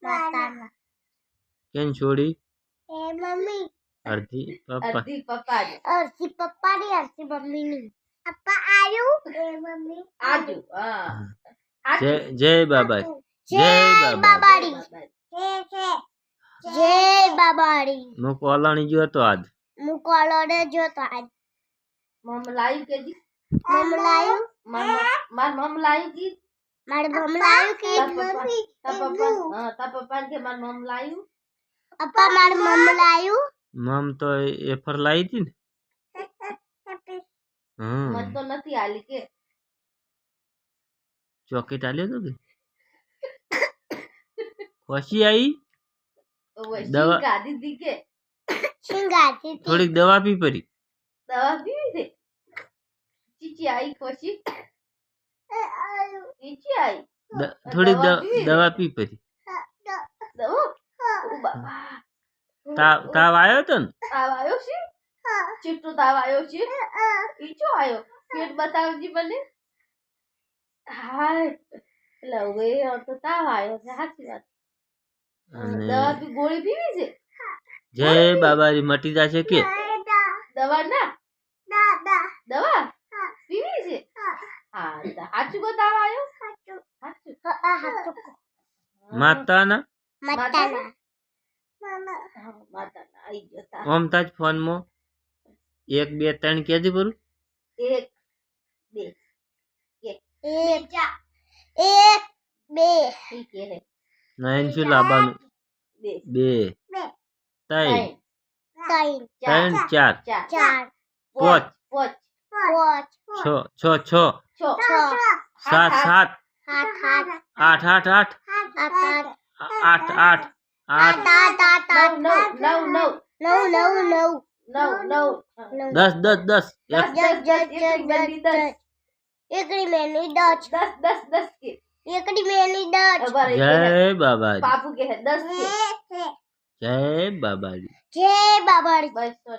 માતાના કેમ છોડી એ મમ્મી અડધી પપ્પા અડધી પપ્પાની અરસી પપ્પાની અરસી મમ્મીની પપ્પા આયુ એ મમ્મી આજુ હા જય બાબાજી જય બાબાડી જય બાબાડી હું કોલાણી ગયો તો આજ હું કોલોને જોતો આજ મમ લાયું કે જી મમ્મી લાયું માર મમ લાયું કી મારે મમ્મી લાયું કે મમ્મી તા પપ્પા કે માર મમ લાયું પપ્પા મારે મમ્મી લાયું મમ તો એફર લાવી હતી ને મન તો નથી આલી કે ચોકેટ આલ્યો તો કે ખુશી આવી દવા ગાધી દી કે શિંગાતી થોડીક દવા પી પરી દવા પીવી છે ચીચી આઈ ખુશી ચીચી આઈ થોડીક દવા પી પરી દવા ઓ બાબા તાવ આવ્યો તો ને તાવ આવ્યો છે ચીટો તાવ આવ્યો છે ઈચો આવ્યો પેટ બતાવજી મને હાય એટલે હવે તો તાવ આવ્યો છે સાચી વાત દવા પી ગોળી પીવી છે જય બાબાજી મટી જશે કે દવા ના દવા પીવી છે હા સાચું કો તાવ આવ્યો સાચું માતાના માતાના માતા આવી ગયો તાવ ઓમ તાજ ફોન માં 1 2 3 કેજી બરું 1 2 એક બે ઠીક હે નાઈન શું લાવવાનું 2 2 3 3 4 ચાર 5 5 પાંચ 6 6 6 7 7 આઠ 8 8 8 8 8 9 9 10 10 10 એકડી મેની દસ 10 કે એકડી મેની દસ જય બાબાજી બાપુ કે 10 કે જય બાબાજી જય બાબાડી બસ તો